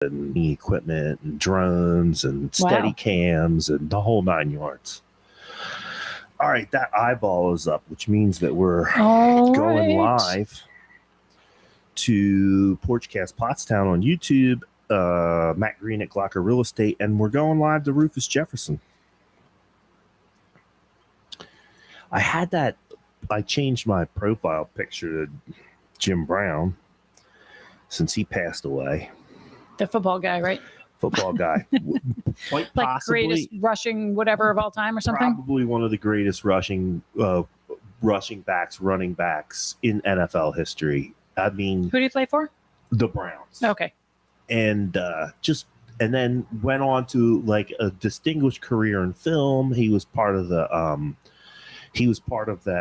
and equipment and drones and steady cams and the whole 9 yards. All right, that eyeball is up, which means that we're going live to Porchcast Pottstown on YouTube, Matt Green at Glocker Real Estate, and we're going live to Rufus Jefferson. I changed my profile picture to Jim Brown since he passed away. The football guy, right? Football guy. Quite like possibly. Greatest rushing whatever of all time or something? Probably one of the greatest rushing backs, running backs in NFL history. I mean, who did he play for? The Browns. Okay. And then went on to like a distinguished career in film. He was part of that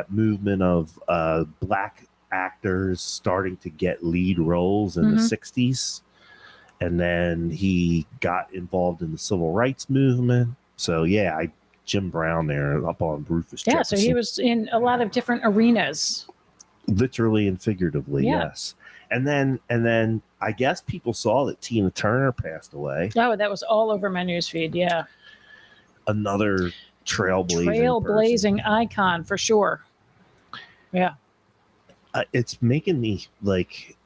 movement of black actors starting to get lead roles in the 60s. And then he got involved in the civil rights movement. So yeah, Jim Brown there up on Rufus Jefferson. So he was in a lot of different arenas. Literally and figuratively, yes. And then I guess people saw that Tina Turner passed away. Oh, that was all over my newsfeed, yeah. Another trailblazing icon for sure. Yeah. It's making me like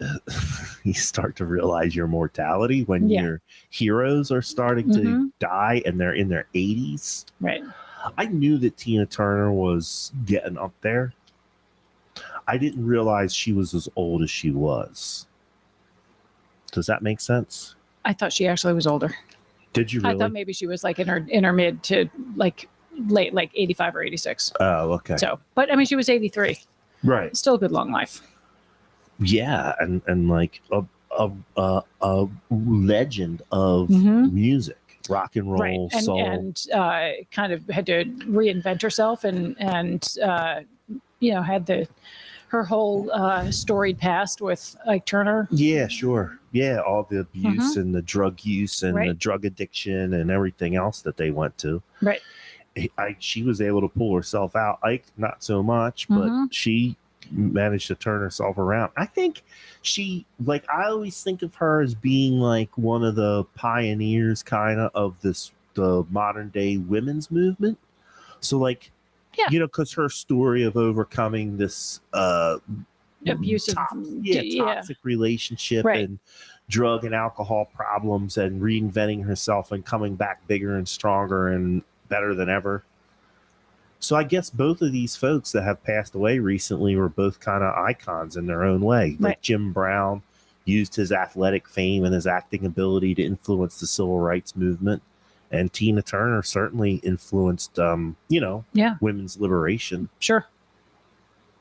you start to realize your mortality when your heroes are starting to die and they're in their 80s. Right. I knew that Tina Turner was getting up there. I didn't realize she was as old as she was. Does that make sense? I thought she actually was older. Did you really? I thought maybe she was like in her mid to like late, like 85 or 86. Oh, okay. So, but I mean, she was 83. Right. Still a good long life. Yeah, and like a legend of music, rock and roll, right. And, soul, and kind of had to reinvent herself and had her whole storied past with Ike Turner. Yeah, sure. Yeah, all the abuse and the drug use and the drug addiction and everything else that they went to. Right. She was able to pull herself out. Ike, not so much, but she managed to turn herself around. I think I always think of her as being like one of the pioneers kind of the modern day women's movement. So like, because her story of overcoming this abusive, toxic relationship and drug and alcohol problems and reinventing herself and coming back bigger and stronger and better than ever. So I guess both of these folks that have passed away recently were both kind of icons in their own way. Like Jim Brown used his athletic fame and his acting ability to influence the civil rights movement. And Tina Turner certainly influenced, women's liberation. Sure.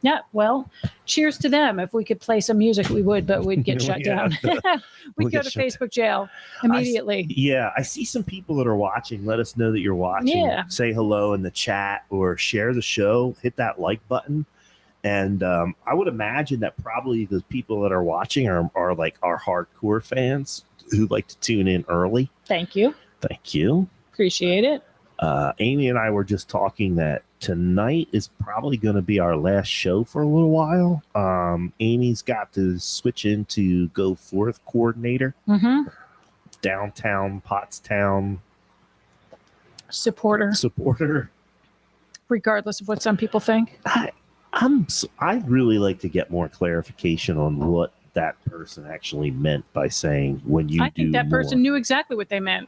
Yeah, well, cheers to them. If we could play some music, we would, but we'd get shut down. We'd go to Facebook jail immediately. I see some people that are watching. Let us know that you're watching. Yeah. Say hello in the chat or share the show. Hit that like button. And I would imagine that probably the people that are watching are like our hardcore fans who like to tune in early. Thank you. Thank you. Appreciate it. Amy and I were just talking that tonight is probably going to be our last show for a little while. Amy's got to switch into GoFourth coordinator. Downtown Pottstown supporter. Regardless of what some people think. I'd really like to get more clarification on what that person actually meant by saying when you do. I think that person knew exactly what they meant.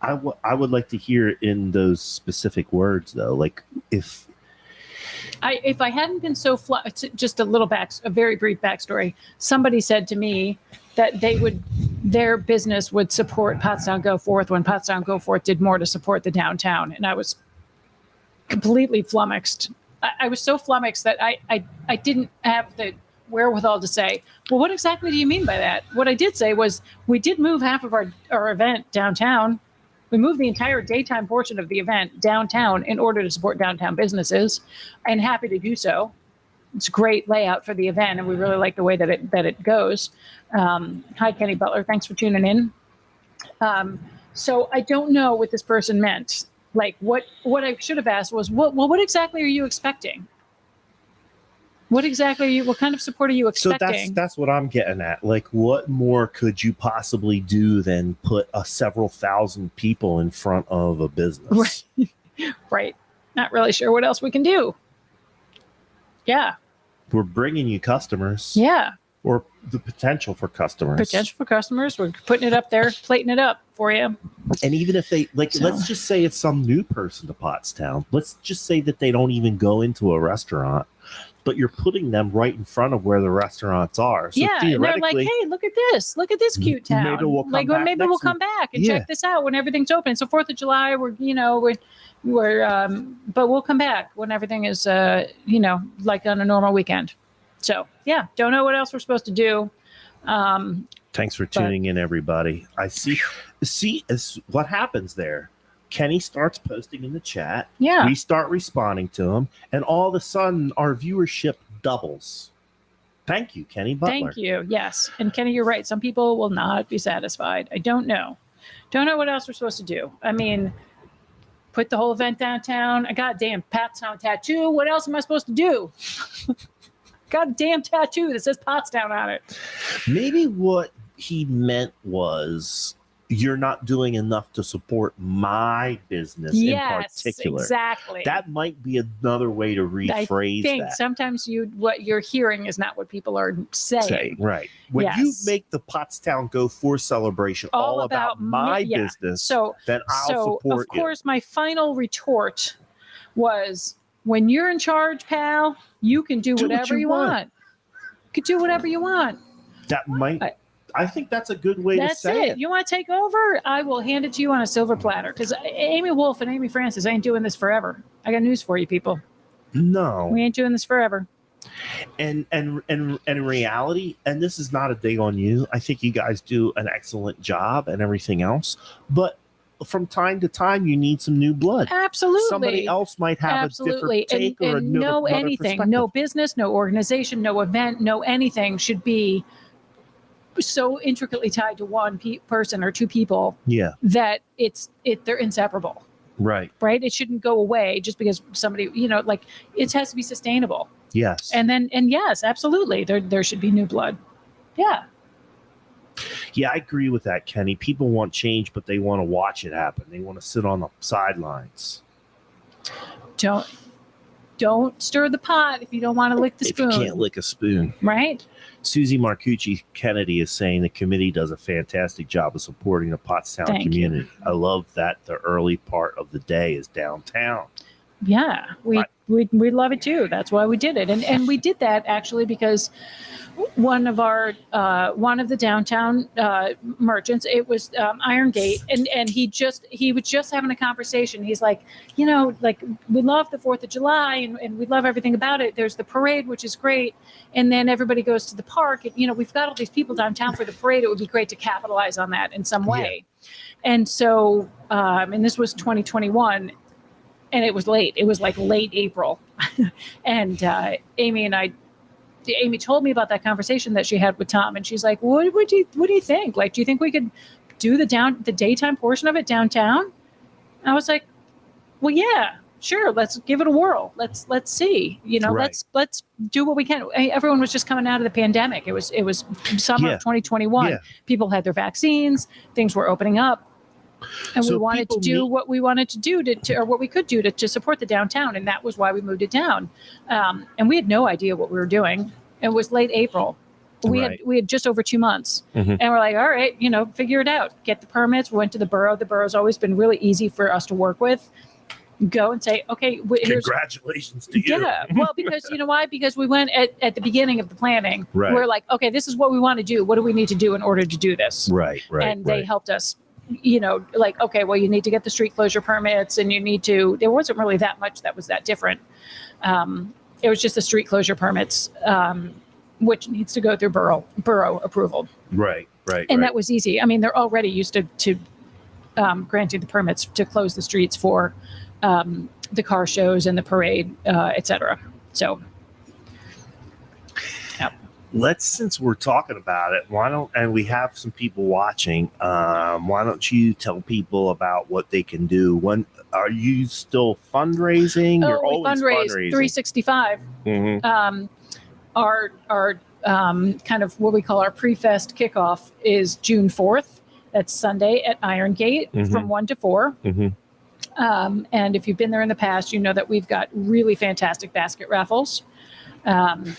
I would like to hear it in those specific words, though. Like if I hadn't been so just a very brief backstory. Somebody said to me that their business would support Pottstown GoFourth when Pottstown GoFourth did more to support the downtown, and I was completely flummoxed. I was so flummoxed that I didn't have the wherewithal to say, well, what exactly do you mean by that? What I did say was we did move half of our event downtown. We moved the entire daytime portion of the event downtown in order to support downtown businesses, and happy to do so. It's a great layout for the event, and we really like the way that it goes. Hi, Kenny Butler. Thanks for tuning in. So I don't know what this person meant. Like what I should have asked was, what exactly are you expecting? What exactly what kind of support are you expecting? So that's what I'm getting at. Like, what more could you possibly do than put several thousand people in front of a business? Right. Not really sure what else we can do. Yeah. We're bringing you customers. Yeah. Or the potential for customers. Potential for customers. We're putting it up there, plating it up for you. And even if they, let's just say it's some new person to Pottstown. Let's just say that they don't even go into a restaurant, but you're putting them right in front of where the restaurants are. So yeah, and they're like, hey, look at this cute town. Maybe we'll come back and check this out when everything's open. So 4th of July, but we'll come back when everything is, like on a normal weekend. So yeah, don't know what else we're supposed to do. Thanks for tuning in, everybody. I see what happens there. Kenny starts posting in the chat. Yeah. We start responding to him, and all of a sudden our viewership doubles. Thank you, Kenny Butler. Thank you. Yes. And Kenny, you're right. Some people will not be satisfied. I don't know. Don't know what else we're supposed to do. I mean, put the whole event downtown. A goddamn Pottstown tattoo. What else am I supposed to do? Goddamn tattoo that says Pottstown on it. Maybe what he meant was, you're not doing enough to support my business in particular. Exactly. That might be another way to rephrase I think that. Sometimes what you're hearing is not what people are saying. Right. When you make the Pottstown GoFourth celebration all about my business, then I'll support you. Of course, my final retort was, when you're in charge, pal, you can do whatever you want. You can do whatever you want. That might... I think that's a good way to say it. You want to take over? I will hand it to you on a silver platter. Because Amy Wolf and Amy Francis ain't doing this forever. I got news for you, people. No, we ain't doing this forever. And in reality, and this is not a dig on you, I think you guys do an excellent job and everything else. But from time to time, you need some new blood. Absolutely. Somebody else might have a different take or another perspective. No business, no organization, no event, no anything should be so intricately tied to one person or two people that they're inseparable. Right. It shouldn't go away just because somebody, it has to be sustainable. Yes. And yes, absolutely. There should be new blood. Yeah. Yeah, I agree with that, Kenny. People want change, but they want to watch it happen. They want to sit on the sidelines. Don't stir the pot if you don't want to lick the spoon. If you can't lick a spoon. Right? Susie Marcucci Kennedy is saying the committee does a fantastic job of supporting the Pottstown community. I love that the early part of the day is downtown. Yeah, we love it too. That's why we did it. And we did that actually because one of the downtown merchants, it was Iron Gate, and he was just having a conversation. He's like, we love the 4th of July and we love everything about it. There's the parade, which is great. And then everybody goes to the park. And, we've got all these people downtown for the parade. It would be great to capitalize on that in some way. Yeah. And so, and this was 2021. And it was late. It was like late April. And Amy told me about that conversation that she had with Tom. And she's like, what do you think? Like, do you think we could do the daytime portion of it downtown? And I was like, well, yeah, sure. Let's give it a whirl. Let's see, let's do what we can. Everyone was just coming out of the pandemic. It was summer of 2021. Yeah. People had their vaccines. Things were opening up. And so we wanted to do what we wanted to do or what we could do to support the downtown. And that was why we moved it down. And we had no idea what we were doing. It was late April. We had just over 2 months. Mm-hmm. And we're like, all right, figure it out. Get the permits. We went to the borough. The borough's always been really easy for us to work with. Go and say, okay, congratulations to you. Yeah. Well, because you know why? Because we went at the beginning of the planning. Right. We're like, okay, this is what we want to do. What do we need to do in order to do this? Right. And they helped us. Okay, well, you need to get the street closure permits and there wasn't really that much that was that different. It was just the street closure permits, which needs to go through borough approval. Right. And that was easy. I mean, they're already used to granting the permits to close the streets for the car shows and the parade, et cetera. So. Since we're talking about it, and we have some people watching, why don't you tell people about what they can do? When are you still fundraising? You're always fundraising. 365. Mm-hmm. our kind of what we call our pre-fest kickoff is June 4th. That's Sunday at Iron Gate from 1 to 4. And if you've been there in the past, you know that we've got really fantastic basket raffles. And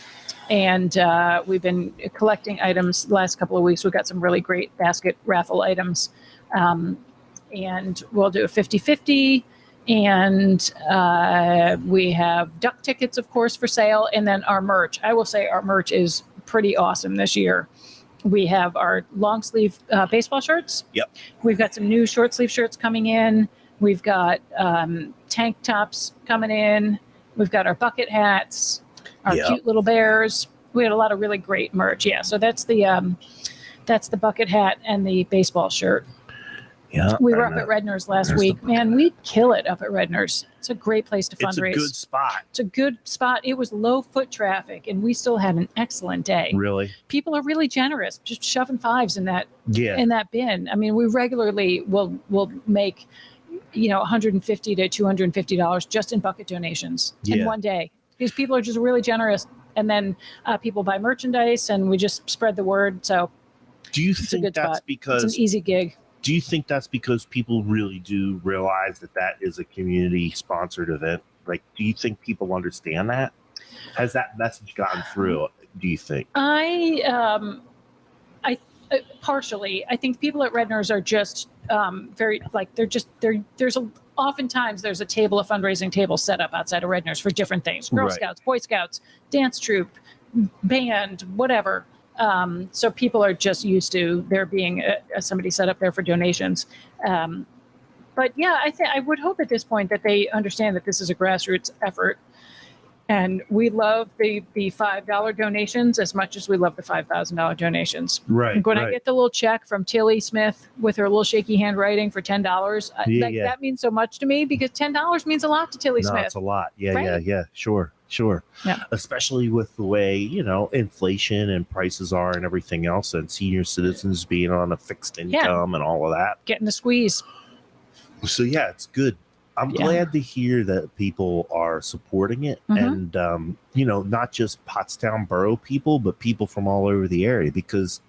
we've been collecting items the last couple of weeks. We've got some really great basket raffle items. And we'll do a 50-50. And we have duck tickets, of course, for sale. And then our merch. I will say our merch is pretty awesome this year. We have our long sleeve baseball shirts. Yep. We've got some new short sleeve shirts coming in. We've got tank tops coming in. We've got our bucket hats, our cute little bears. We had a lot of really great merch. Yeah. So that's the bucket hat and the baseball shirt. Yeah. We were up at Redner's last week. Man, we kill it up at Redner's. It's a great place to fundraise. It's a good spot. It's a good spot. It was low foot traffic, and we still had an excellent day. Really? People are really generous, just shoving fives in that bin. I mean, we regularly will make, $150 to $250 just in bucket donations in one day. Because people are just really generous, and then people buy merchandise, and we just spread the word. So, do you think that's because it's an easy gig? Do you think that's because people really do realize that is a community-sponsored event? Like, do you think people understand that? Has that message gotten through, do you think? Partially. I think people at Redner's are just oftentimes there's a fundraising table set up outside of Redner's for different things. Girl Scouts, Boy Scouts, dance troupe, band, whatever. So people are just used to there being somebody set up there for donations. But yeah, I would hope at this point that they understand that this is a grassroots effort. And we love the $5 donations as much as we love the $5,000 donations. Right. And when I get the little check from Tilly Smith with her little shaky handwriting for $10, that means so much to me because $10 means a lot to Tilly Smith. No, it's a lot. Yeah, right? yeah. Sure. Yeah. Especially with the way, inflation and prices are and everything else, and senior citizens being on a fixed income and all of that. Getting the squeeze. So, yeah, it's good. I'm glad to hear that people are supporting it and, not just Pottstown borough people, but people from all over the area, because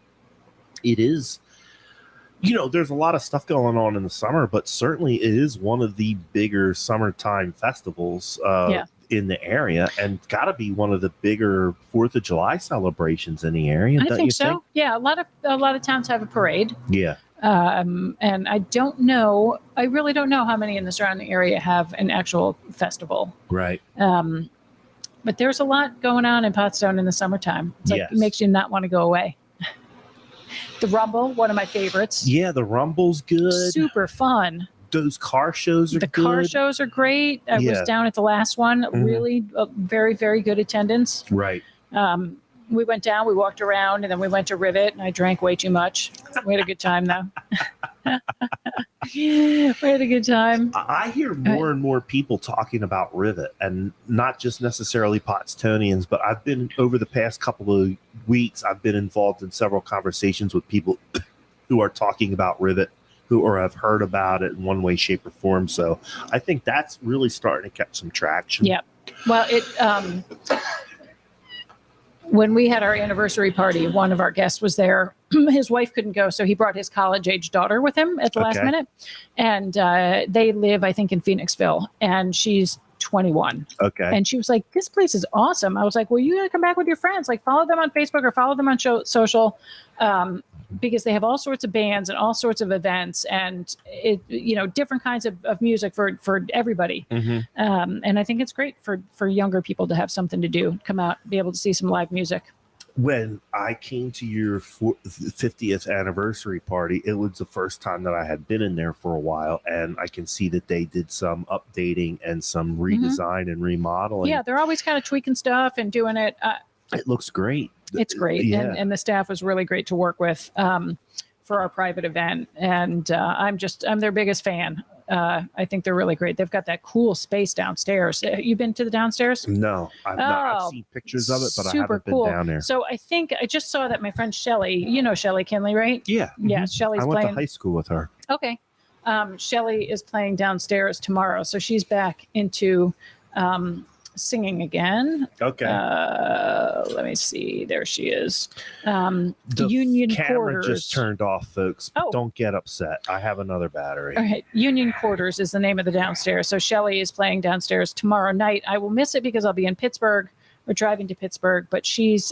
it is, there's a lot of stuff going on in the summer, but certainly it is one of the bigger summertime festivals in the area, and got to be one of the bigger 4th of July celebrations in the area. I think so. Yeah. A lot of towns have a parade. Yeah. And I really don't know how many in the surrounding area have an actual festival. Right. But there's a lot going on in Pottstown in the summertime. It's it makes you not want to go away. The Rumble, one of my favorites. Yeah, the Rumble's good. Super fun. Those car shows are good. The car shows are great. I was down at the last one. Really very, very good attendance. Right. We went down, we walked around, and then we went to Rivet, and I drank way too much. We had a good time, though. We had a good time. I hear more and more people talking about Rivet, and not just necessarily Pottstonians, but I've been, over the past couple of weeks, I've been involved in several conversations with people who are talking about Rivet, who have heard about it in one way, shape, or form. So I think that's really starting to catch some traction. Yeah. Well, when we had our anniversary party, one of our guests was there. His wife couldn't go, so he brought his college-age daughter with him at the last minute. And they live, I think, in Phoenixville, and she's 21. Okay. And she was like, this place is awesome. I was like, well, you got to come back with your friends. Like, follow them on Facebook or follow them on social, because they have all sorts of bands and all sorts of events and, different kinds of music for everybody. And I think it's great for younger people to have something to do, come out, be able to see some live music. When I came to your 50th anniversary party, it was the first time that I had been in there for a while, and I can see that they did some updating and some redesign and remodeling. Yeah, they're always kind of tweaking stuff and doing it. It looks great. It's great, and the staff was really great to work with for our private event, and I'm their biggest fan. I think they're really great. They've got that cool space downstairs. You been to the downstairs? No, I've not. I've seen pictures of it, but I haven't been down there. So I think I just saw that my friend Shelly, Shelly Kinley, right? Yeah. Yeah, Shelly's I went to high school with her. Okay. Shelly is playing downstairs tomorrow. So she's back into singing again. Okay. Let me see. There she is. The Union camera Quarters. just turned off, folks. Oh. Don't get upset. I have another battery. All right. Union Quarters is the name of the downstairs. So Shelley is playing downstairs tomorrow night. I will miss it because I'll be in Pittsburgh. We're driving to Pittsburgh, but she's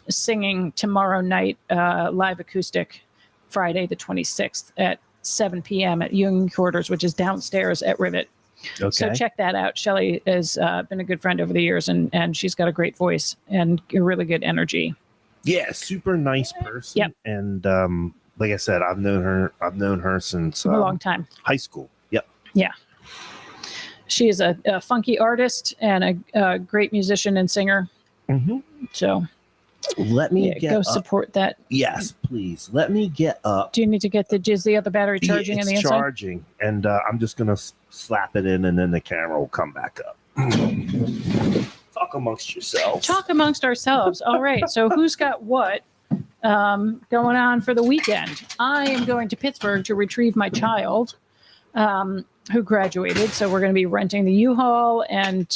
singing tomorrow night, live acoustic, Friday the 26th at 7 p.m. at Union Quarters, which is downstairs at Rivet. Okay. So check that out. Shelley has been a good friend over the years, and she's got a great voice and a really good energy. Yeah, super nice person. Yep. And like I said, I've known her since A long time. high school. Yep. Yeah. She is a funky artist and a great musician and singer. Mm-hmm. So let me go up. support that. Yes, please. Let me get up. Do you need to get the other battery charging It's on the inside? charging, and I'm just gonna slap it in, and then the camera will come back up. Talk amongst yourselves. Talk amongst ourselves. All right. So who's got what going on for the weekend? I am going to Pittsburgh to retrieve my child who graduated. So we're going to be renting the U-Haul and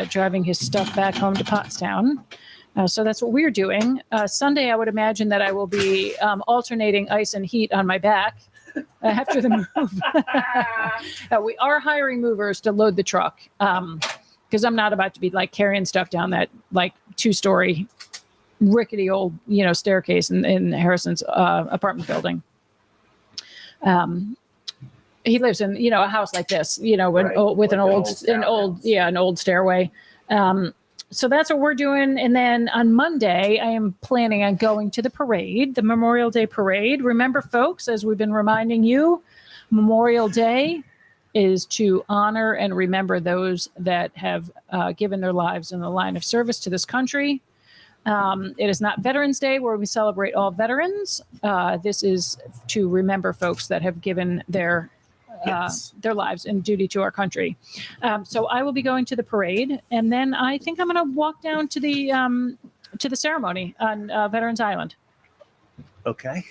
driving his stuff back home to Pottstown. So that's what we're doing. Sunday, I would imagine that I will be alternating ice and heat on my back after the move. We are hiring movers to load the truck because I'm not about to be like carrying stuff down that like 2-story rickety old staircase in Harrison's apartment building. He lives in a house like this, Right. with Like an old stairway. So that's what we're doing. And then on Monday, I am planning on going to the parade, the Memorial Day parade. Remember, folks, as we've been reminding you, Memorial Day is to honor and remember those that have given their lives in the line of service to this country. It is not Veterans Day where we celebrate all veterans. This is to remember folks that have given their lives in duty to our country. So I will be going to the parade, and then I think I'm going to walk down to the ceremony on Veterans Island. Okay.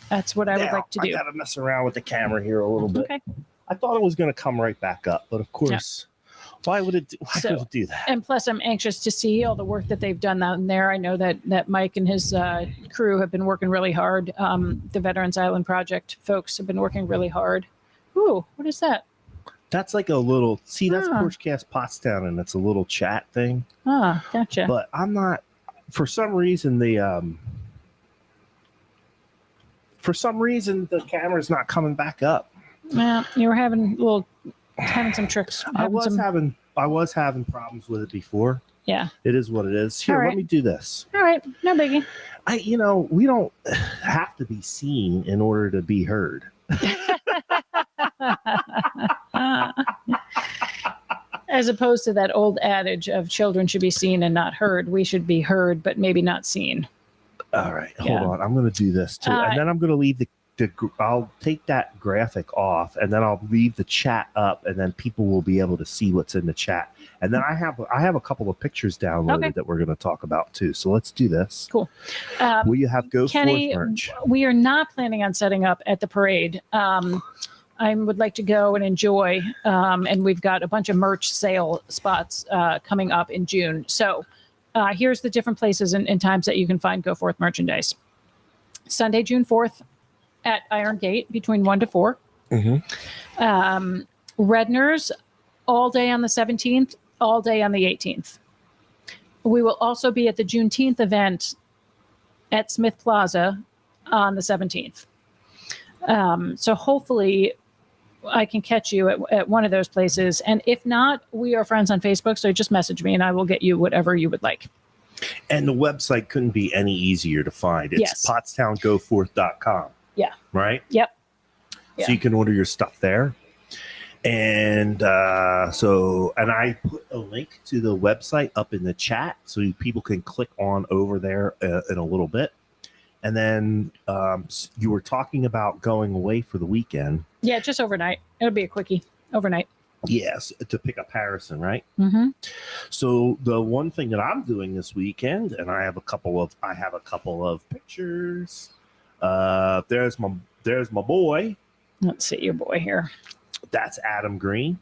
That's what I would like to do. I gotta mess around with the camera here a little bit. Okay. I thought it was going to come right back up, but of course, why would it do that? And plus, I'm anxious to see all the work that they've done down there. I know that Mike and his crew have been working really hard. The Veterans Island Project folks have been working really hard. Ooh, what is that? That's like a little, that's Porchcast Pottstown, and it's a little chat thing. Ah, gotcha. But I'm not, for some reason, the camera's not coming back up. Yeah, you were having some tricks. I was having problems with it before. Yeah. It is what it is. Here, let me do this. All right, no biggie. We don't have to be seen in order to be heard. As opposed to that old adage of children should be seen and not heard. We should be heard, but maybe not seen. All right, hold on. I'm going to do this too, and then I'm going to leave I'll take that graphic off, and then I'll leave the chat up, and then people will be able to see what's in the chat. And then I have a couple of pictures downloaded that we're going to talk about too. So let's do this. Cool. Will you have GoFourth Kenny, merch? We are not planning on setting up at the parade. I would like to go and enjoy, and we've got a bunch of merch sale spots coming up in June. So here's the different places and times that you can find GoFourth merchandise. Sunday, June 4th at Iron Gate between 1 to 4. Mm-hmm. Redner's all day on the 17th, all day on the 18th. We will also be at the Juneteenth event at Smith Plaza on the 17th. So hopefully I can catch you at one of those places. And if not, we are friends on Facebook. So just message me and I will get you whatever you would like. And the website couldn't be any easier to find. It's PotstownGoFourth.com. Yeah. Right? Yep. So you can order your stuff there. And and I put a link to the website up in the chat so people can click on over there in a little bit. And then you were talking about going away for the weekend. Yeah, just overnight. It'll be a quickie overnight. Yes, to pick up Harrison, right? Mm-hmm. So the one thing that I'm doing this weekend, and I have a couple of pictures. There's my boy. Let's see your boy here. That's Adam Green.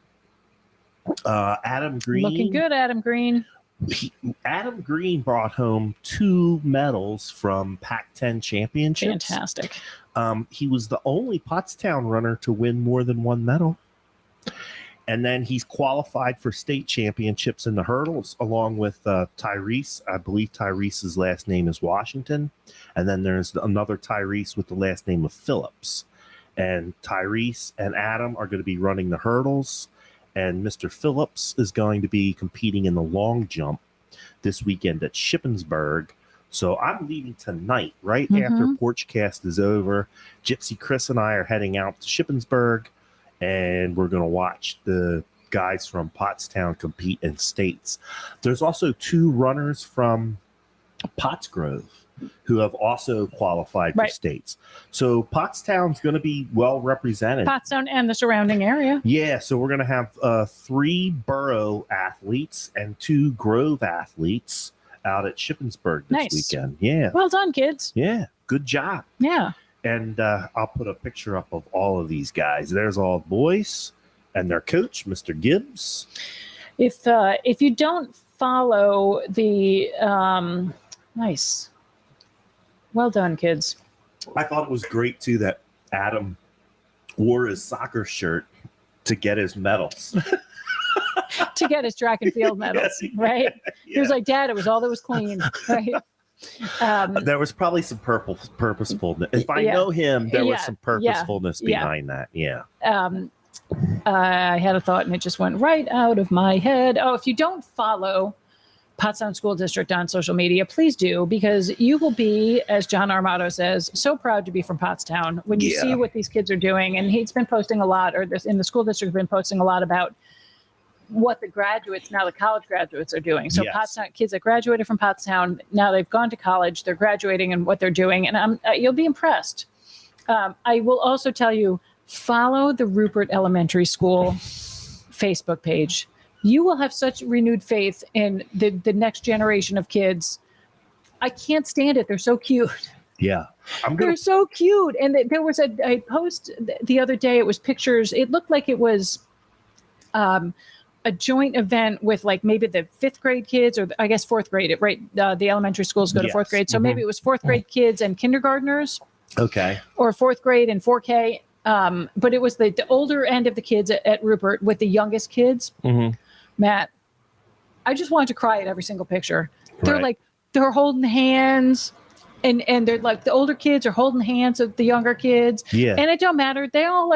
Adam Green. Looking good, Adam Green. Adam Green brought home 2 medals from Pac-10 championships. Fantastic. He was the only Pottstown runner to win more than 1 medal. And then he's qualified for state championships in the hurdles, along with Tyrese. I believe Tyrese's last name is Washington. And then there's another Tyrese with the last name of Phillips. And Tyrese and Adam are going to be running the hurdles. And Mr. Phillips is going to be competing in the long jump this weekend at Shippensburg. So I'm leaving tonight, right after Porchcast is over. Gypsy Chris and I are heading out to Shippensburg. And we're going to watch the guys from Pottstown compete in states. There's also 2 runners from Pottsgrove who have also qualified for states. So Pottstown's going to be well represented. Pottstown and the surrounding area. Yeah, so we're going to have 3 borough athletes and 2 Grove athletes out at Shippensburg this weekend. Yeah. Well done, kids. Yeah, good job. Yeah. And I'll put a picture up of all of these guys. There's all the boys and their coach, Mr. Gibbs. If you don't follow the nice, well done, kids. I thought it was great too that Adam wore his soccer shirt to get his medals. To get his track and field medals, right? Yeah. He was like, "Dad, it was all that was clean." Right. There was probably some purposefulness. If I know him, there was some purposefulness behind that. Yeah. I had a thought and it just went right out of my head. Oh, if you don't follow Pottstown School District on social media, please do, because you will be, as John Armato says, so proud to be from Pottstown when you see what these kids are doing. And he's been posting a lot, or this in the school district been posting a lot about what the graduates, now the college graduates, are doing. So Pottstown kids that graduated from Pottstown, now they've gone to college, they're graduating and what they're doing. And you'll be impressed. I will also tell you, follow the Rupert Elementary School Facebook page. You will have such renewed faith in the next generation of kids. I can't stand it. They're so cute. Yeah. They're so cute. And there was a post the other day. It was pictures. It looked like it was a joint event with like maybe the 5th grade kids, or I guess 4th grade, right? The elementary schools go to 4th grade. So maybe it was 4th grade kids and kindergartners. Okay. Or 4th grade and 4K. But it was the older end of the kids at Rupert with the youngest kids. Matt, I just wanted to cry at every single picture. They're like, they're holding hands, and they're like, the older kids are holding hands with the younger kids. Yeah. And it don't matter. They're all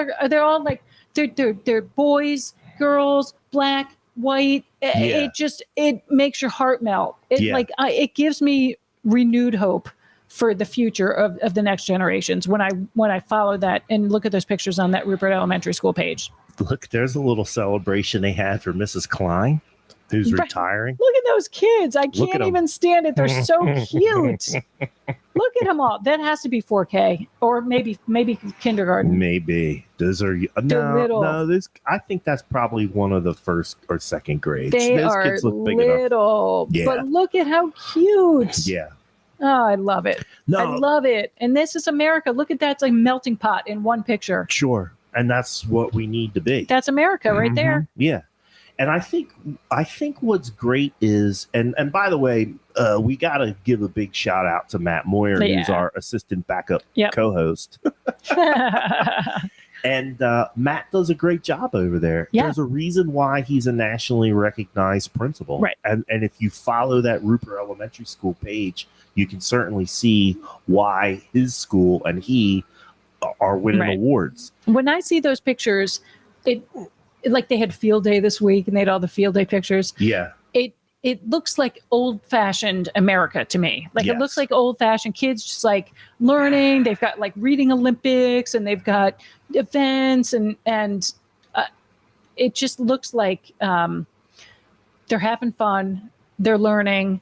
like, they're boys, girls, black, white. It makes your heart melt. It gives me renewed hope for the future of the next generations when I follow that and look at those pictures on that Rupert Elementary School page. Look, there's a little celebration they had for Mrs. Klein, who's retiring. Look at those kids. I can't even stand it. They're so cute. Look at them all. That has to be 4K or maybe kindergarten. Maybe. Those are little. I think that's probably one of the 1st or 2nd grades. Those kids look big little, enough. But look at how cute. Yeah. Oh, I love it. I love it. And this is America. Look at that. It's like a melting pot in one picture. Sure. And that's what we need to be. That's America right there. Yeah. And I think what's great is, and by the way, we got to give a big shout out to Matt Moyer, who's our assistant backup co-host. And Matt does a great job over there. Yeah. There's a reason why he's a nationally recognized principal. Right. And if you follow that Rupert Elementary School page, you can certainly see why his school and he are winning awards. When I see those pictures, like they had field day this week and they had all the field day pictures. Yeah. It looks like old-fashioned America to me. Like it looks like old-fashioned kids just like learning. They've got like reading Olympics and they've got events and it just looks like they're having fun. They're learning.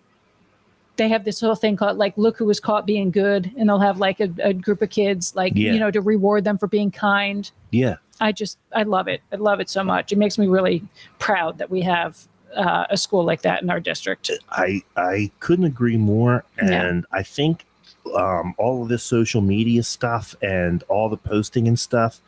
They have this whole thing called like, look who was caught being good. And they'll have like a group of kids like, to reward them for being kind. Yeah. I love it. I love it so much. It makes me really proud that we have a school like that in our district. I couldn't agree more. And I think all of this social media stuff and all the posting and stuff,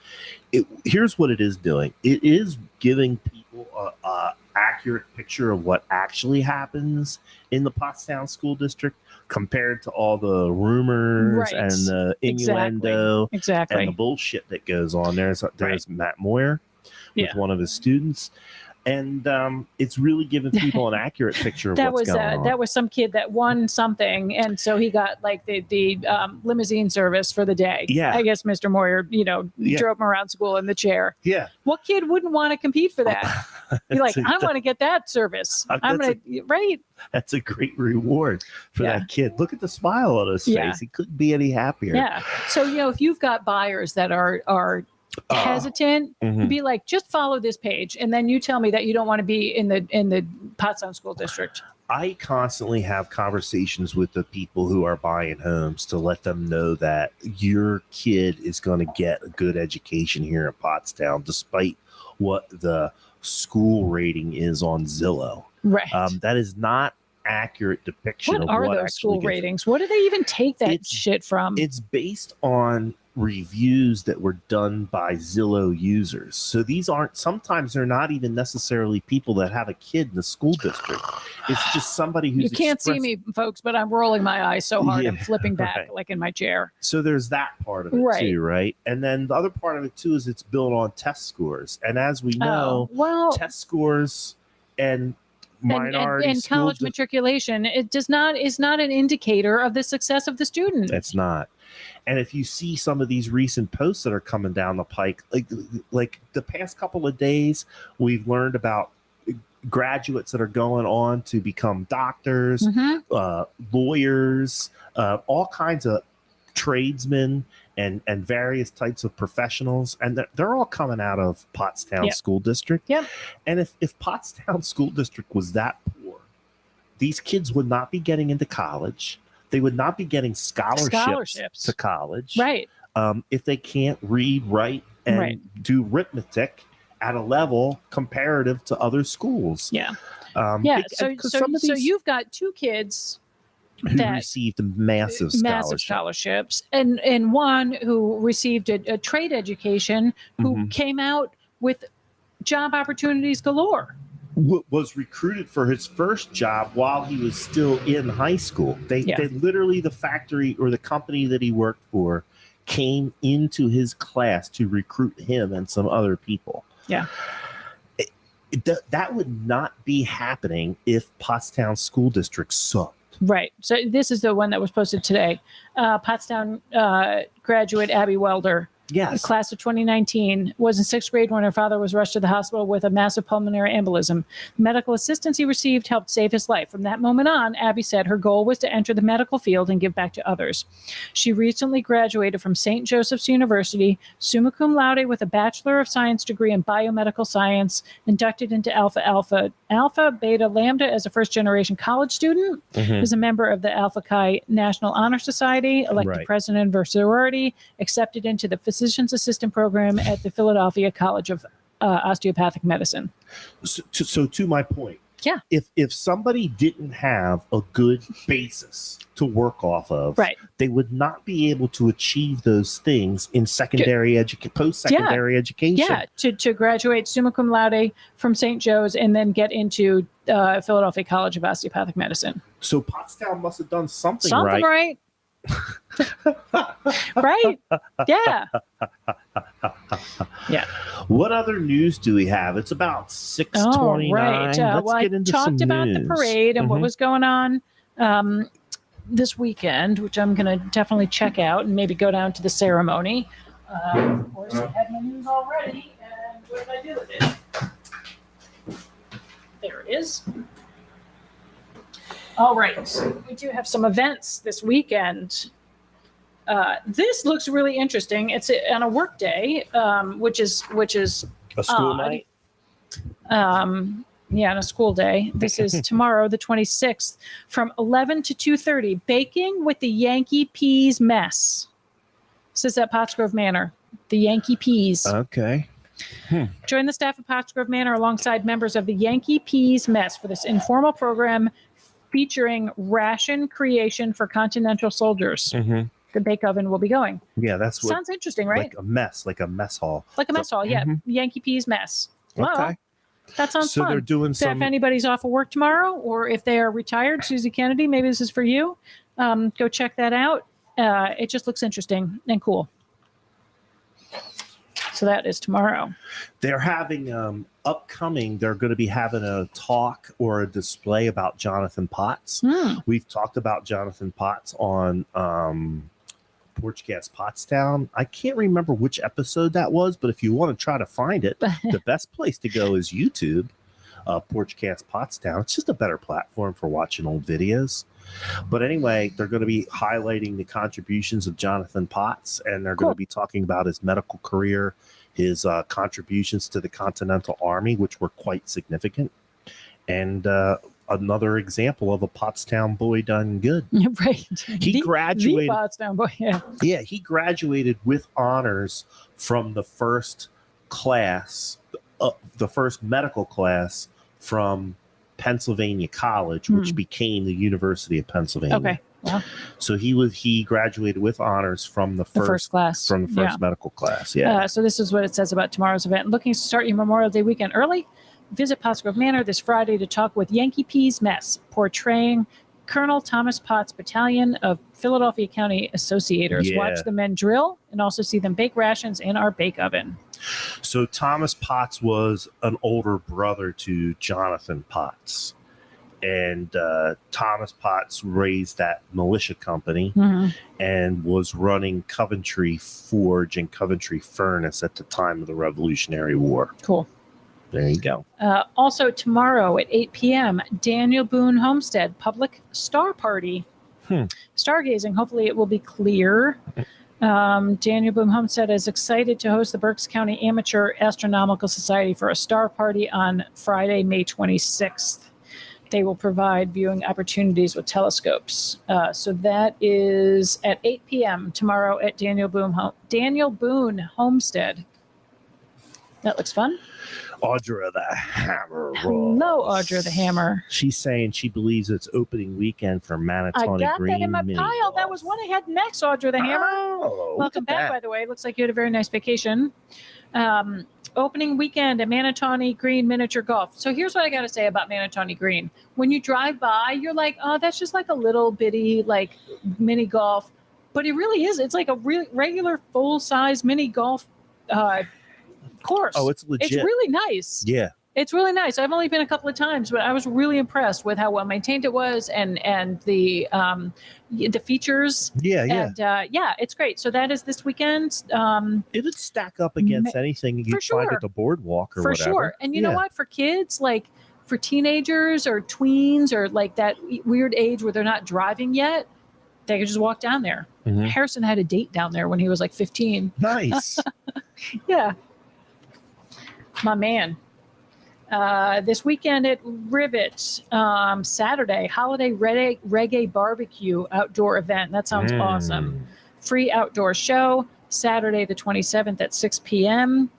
here's what it is doing. It is giving people a accurate picture of what actually happens in the Pottstown School District compared to all the rumors and the innuendo and the bullshit that goes on. There's Matt Moyer with one of his students. And it's really giving people an accurate picture of what's going on. That was some kid that won something, and so he got like the limousine service for the day. Yeah, I guess Mr. Moyer, drove him around school in the chair. Yeah, what kid wouldn't want to compete for that? You're like, I want to get that service. Right. That's a great reward for that kid. Look at the smile on his face. He couldn't be any happier. Yeah. So if you've got buyers that are hesitant, be like, just follow this page, and then you tell me that you don't want to be in the Pottstown School District. I constantly have conversations with the people who are buying homes to let them know that your kid is going to get a good education here in Pottstown, despite what the school rating is on Zillow. Right. That is not accurate depiction of what are those school ratings. What do they even take that shit from? It's based on reviews that were done by Zillow users. So sometimes they're not even necessarily people that have a kid in the school district. It's just somebody who's You can't see me, folks, but I'm rolling my eyes so hard. I'm flipping back like in my chair. So there's that part of it too, right? And then the other part of it too is it's built on test scores. And as we know, test scores and college matriculation, is not an indicator of the success of the student. It's not. And if you see some of these recent posts that are coming down the pike, like the past couple of days, we've learned about graduates that are going on to become doctors, lawyers, all kinds of tradesmen and various types of professionals, and they're all coming out of Pottstown School District. Yep. And if Pottstown School District was that poor, these kids would not be getting into college. They would not be getting scholarships to college. Right. If they can't read, write, and do arithmetic at a level comparative to other schools. Yeah. So you've got two kids who received massive scholarships, and one who received a trade education, who came out with job opportunities galore. Was recruited for his first job while he was still in high school. They literally, the factory or the company that he worked for came into his class to recruit him and some other people. Yeah. That would not be happening if Pottstown School District sucked. Right. So this is the one that was posted today. Pottstown graduate Abby Welder, class of 2019, was in 6th grade when her father was rushed to the hospital with a massive pulmonary embolism. The medical assistance he received helped save his life. From that moment on, Abby said her goal was to enter the medical field and give back to others. She recently graduated from St. Joseph's University, summa cum laude with a Bachelor of Science degree in biomedical science, inducted into Alpha Beta Lambda as a first-generation college student, is a member of the Alpha Chi National Honor Society, elected president of her sorority, accepted into the Physician's Assistant Program at the Philadelphia College of Osteopathic Medicine. So to my point, if somebody didn't have a good basis to work off of, they would not be able to achieve those things in secondary post-secondary education. Yeah, to graduate summa cum laude from St. Joe's and then get into Philadelphia College of Osteopathic Medicine. So Pottstown must have done something right. Right. Yeah. Yeah. What other news do we have? It's about 6:29. Let's get into some news. Talked about the parade and what was going on this weekend, which I'm going to definitely check out and maybe go down to the ceremony. Of course, I had my news already, and what did I do with it? There it is. All right, so we do have some events this weekend. This looks really interesting. It's on a work day, which is a school night. On a school day. This is tomorrow, the 26th, from 11 to 2:30. Baking with the Yankee Peas Mess. This is at Pottsgrove Manor. The Yankee Peas. Okay. Join the staff of Pottsgrove Manor alongside members of the Yankee Peas Mess for this informal program featuring ration creation for Continental soldiers. The bake oven will be going. Yeah, that's what sounds interesting, right? Like a mess hall. Like a mess hall, yeah. Yankee Peas Mess. Okay. That sounds So fun. they're doing So if some. anybody's off of work tomorrow, or if they are retired, Susie Kennedy, maybe this is for you. Go check that out. It just looks interesting and cool. So that is tomorrow. They're having upcoming. They're going to be having a talk or a display about Jonathan Potts. We've talked about Jonathan Potts on Porchcast Pottstown. I can't remember which episode that was, but if you want to try to find it, the best place to go is YouTube. Porchcast Pottstown. It's just a better platform for watching old videos. But anyway, they're going to be highlighting the contributions of Jonathan Potts, and they're going to be talking about his medical career, his contributions to the Continental Army, which were quite significant, and another example of a Pottstown boy done good. Right. He graduated. The Pottstown boy. Yeah, he graduated with honors from the first class, the first medical class from Pennsylvania College, which became the University of Pennsylvania. Okay. Wow. So he graduated with honors from the first class. From the first medical class. Yeah. So this is what it says about tomorrow's event. Looking to start your Memorial Day weekend early? Visit Pottsgrove Manor this Friday to talk with Yankee Peas Mess, portraying Colonel Thomas Potts Battalion of Philadelphia County Associators. Yeah. Watch the men drill and also see them bake rations in our bake oven. So Thomas Potts was an older brother to Jonathan Potts. And Thomas Potts raised that militia company and was running Coventry Forge and Coventry Furnace at the time of the Revolutionary War. Cool. There you go. Also tomorrow at 8 p.m., Daniel Boone Homestead Public Star Party. Stargazing. Hopefully it will be clear. Daniel Boone Homestead is excited to host the Berks County Amateur Astronomical Society for a star party on Friday, May 26th. They will provide viewing opportunities with telescopes. So that is at 8 p.m. tomorrow at Daniel Boone Homestead. That looks fun. Audra the Hammer. Hello, Audra the Hammer. She's saying she believes it's opening weekend for Manatawny Green. I got that in my pile. That was one I had next, Audra the Hammer. Oh, welcome back, by the way. Looks like you had a very nice vacation. Opening weekend at Manatawny Green Miniature Golf. So here's what I got to say about Manatawny Green. When you drive by, you're like, oh, that's just like a little bitty like mini golf. But it really is. It's like a regular full-size mini golf course. Oh, it's legit. It's really nice. Yeah. It's really nice. I've only been a couple of times, but I was really impressed with how well maintained it was and the features. Yeah, yeah. And it's great. So that is this weekend. It'd stack up against anything you find at the boardwalk or whatever. For sure. And you know what? For kids, like for teenagers or tweens or like that weird age where they're not driving yet, they could just walk down there. Harrison had a date down there when he was like 15. Nice. Yeah. My man. This weekend at Rivet, Saturday, holiday reggae barbecue outdoor event. That sounds awesome. Free outdoor show, Saturday the 27th at 6 p.m.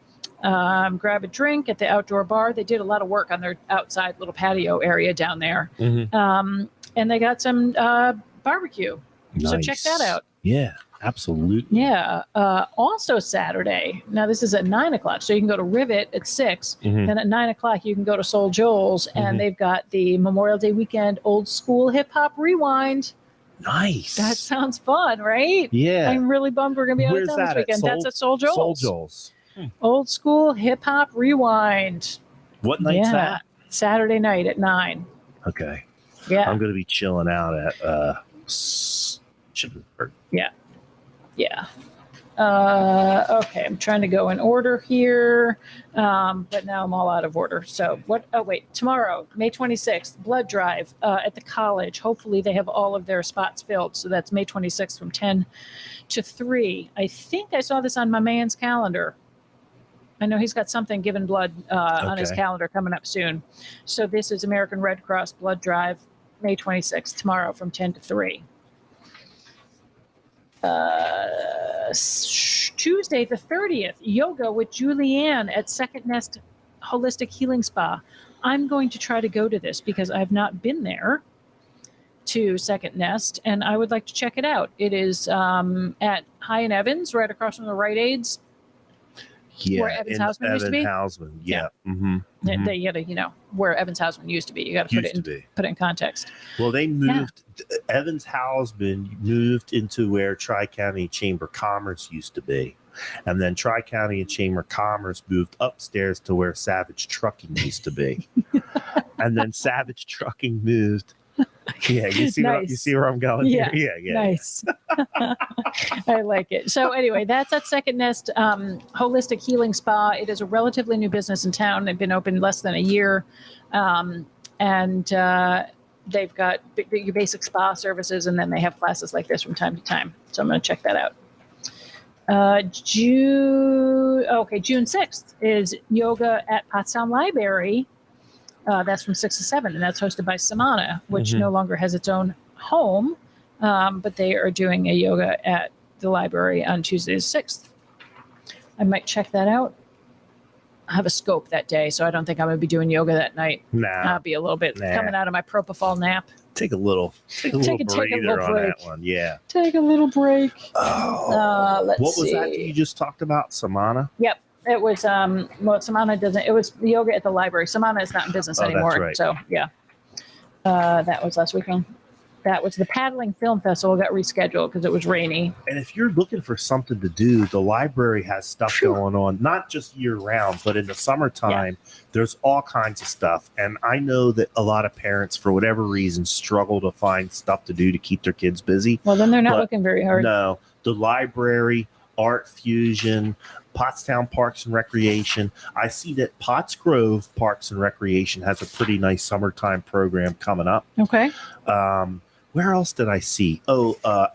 Grab a drink at the outdoor bar. They did a lot of work on their outside little patio area down there. And they got some barbecue. Nice. So check that out. Yeah. Absolutely. Yeah. Also Saturday. Now this is at 9:00, so you can go to Rivet at 6. Then at 9:00 you can go to Soul Joel's, and they've got the Memorial Day weekend old school hip hop rewind. Nice. That sounds fun, right? Yeah. I'm really bummed we're gonna be out of town this weekend. That's at Soul Joel's. Soul Joel's. Old school hip hop rewind. What night's that? Saturday night at 9. Okay. Yeah. I'm gonna be chilling out at Chippenburg. Yeah. Yeah. Okay. I'm trying to go in order here. But now I'm all out of order. So what? Oh, wait. Tomorrow, May 26th, blood drive at the college. Hopefully they have all of their spots filled. So that's May 26th from 10 to 3. I think I saw this on my man's calendar. I know he's got something giving blood on his calendar coming up soon. So this is American Red Cross blood drive, May 26th, tomorrow from 10 to 3. Tuesday the 30th, yoga with Julianne at Second Nest Holistic Healing Spa. I'm going to try to go to this because I've not been there to Second Nest, and I would like to check it out. It is at High and Evans, right across from the Rite Aids. Yeah, where Evans in Houseman used to be. Houseman. Yeah. Mm-hmm. They gotta, where Evans Houseman used to be. You got to put it in context. Well, they moved. Evans Houseman moved into where Tri-County Chamber of Commerce used to be, and then Tri-County and Chamber of Commerce moved upstairs to where Savage Trucking used to be, and then Savage Trucking moved. Yeah, you see you see where I'm going? Yeah, here? Yeah. Nice. I like it. So anyway, that's at Second Nest Holistic Healing Spa. It is a relatively new business in town. They've been open less than a year, and they've got your basic spa services, and then they have classes like this from time to time. So I'm going to check that out. June 6th is yoga at Pottstown Library. That's from 6 to 7, and that's hosted by Samana, which no longer has its own home, but they are doing a yoga at the library on Tuesday the 6th. I might check that out. I have a scope that day, so I don't think I'm going to be doing yoga that night. I'll be a little bit coming out of my propofol nap. Take a little breather on that one. Yeah. Take a little break. What was that you just talked about, Samana? Yep. It was Samana doesn't. It was yoga at the library. Samana is not in business anymore. That's right. So yeah, that was last weekend. That was the Paddling Film Festival got rescheduled because it was rainy. And if you're looking for something to do, the library has stuff going on, not just year round, but in the summertime, there's all kinds of stuff. And I know that a lot of parents, for whatever reason, struggle to find stuff to do to keep their kids busy. Well, then they're not looking very hard. No, the library, Art Fusion, Pottstown Parks and Recreation. I see that Potts Grove Parks and Recreation has a pretty nice summertime program coming up. Okay. Where else did I see?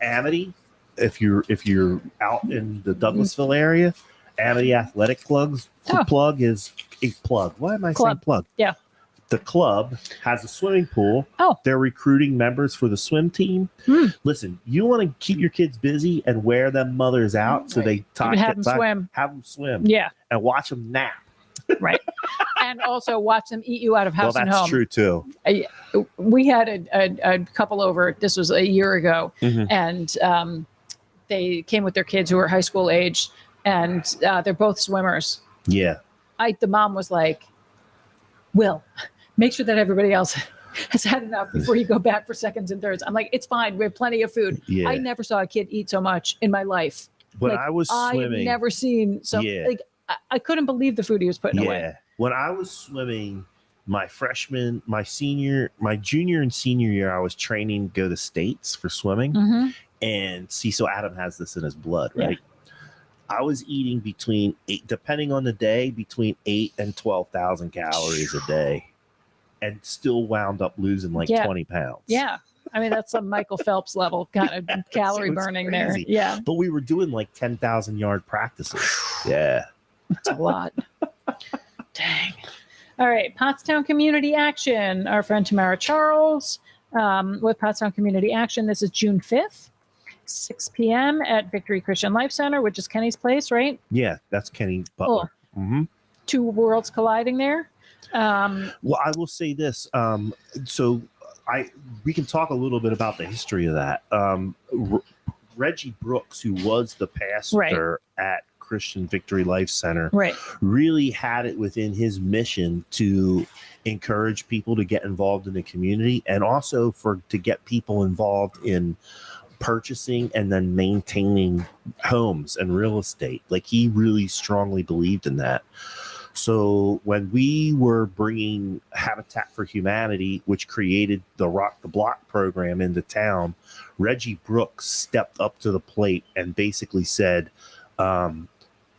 Amity. If you're out in the Douglasville area, Amity Athletic Clubs. The plug is a plug. Why am I saying plug? Yeah. The club has a swimming pool. Oh. They're recruiting members for the swim team. Listen, you want to keep your kids busy and wear them mothers out so they have them swim. Yeah. And watch them nap. Right. And also watch them eat you out of house and home. Well, that's true too. We had a couple over. This was a year ago, and they came with their kids who were high school age, and they're both swimmers. Yeah. The mom was like, "Will, make sure that everybody else has had enough before you go back for seconds and thirds." I'm like, "It's fine. We have plenty of food." Yeah. I never saw a kid eat so much in my life. When I was swimming, I've never seen so. Like, I couldn't believe the food he was putting away. When I was swimming, my junior and senior year, I was training to go to states for swimming. And so Adam has this in his blood, right? Yeah. I was eating between 8 and 12,000 calories a day, and still wound up losing 20 pounds. Yeah. I mean, that's some Michael Phelps level kind of calorie burning crazy. There. Yeah. But we were doing 10,000 yard practices. Yeah. That's a lot. Dang. All right. Pottstown Community Action. Our friend Tamara Charles with Pottstown Community Action. This is June 5th, 6 p.m. at Victory Christian Life Center, which is Kenny's place, right? Yeah, that's Kenny Butler. Cool. Two worlds colliding there. Well, I will say this. We can talk a little bit about the history of that. Reggie Brooks, who was the pastor at Christian Victory Life Center, really had it within his mission to encourage people to get involved in the community, and also to get people involved in purchasing and then maintaining homes and real estate. He really strongly believed in that. So when we were bringing Habitat for Humanity, which created the Rock the Block program into town, Reggie Brooks stepped up to the plate and basically said,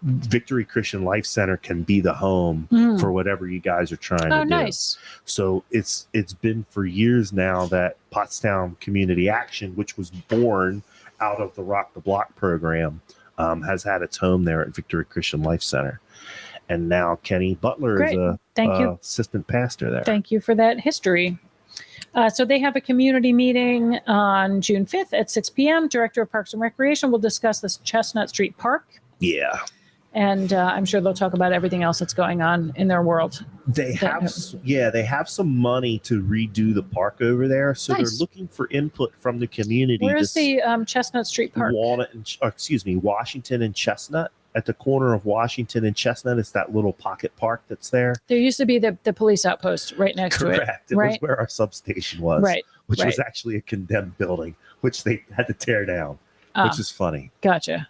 Victory Christian Life Center can be the home for whatever you guys are trying to do. Nice. So it's been for years now that Pottstown Community Action, which was born out of the Rock the Block program, has had its home there at Victory Christian Life Center. And now Kenny Butler is assistant pastor there. Thank you for that history. So they have a community meeting on June 5th at 6 p.m. Director of Parks and Recreation will discuss this Chestnut Street Park. Yeah. And I'm sure they'll talk about everything else that's going on in their world. They have some money to redo the park over there. So they're looking for input from the community. Where's the Chestnut Street Park? Washington and Chestnut. at the corner of Washington and Chestnut. It's that little pocket park that's there. There used to be the police outpost right next to it. Correct. It was where our substation was, which was actually a condemned building, which they had to tear down, which is funny. Gotcha.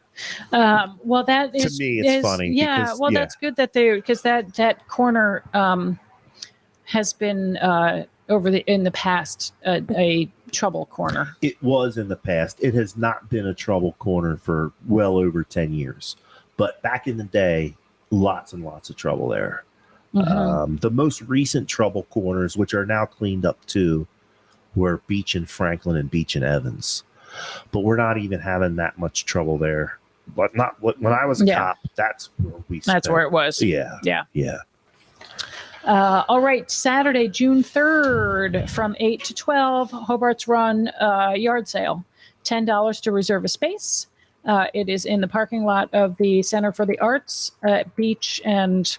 Well, that is, to me, it's funny. Yeah. Because, well, that's good that because that corner has been in the past a trouble corner. It was in the past. It has not been a trouble corner for well over 10 years. But back in the day, lots and lots of trouble there. Mm-hmm. The most recent trouble corners, which are now cleaned up too, were Beach and Franklin and Beach and Evans. But we're not even having that much trouble there. But not when I was a cop, that's where we spent. That's where it was. Yeah. All right, Saturday, June 3rd from 8 to 12, Hobart's Run yard sale. $10 to reserve a space. It is in the parking lot of the Center for the Arts at Beach and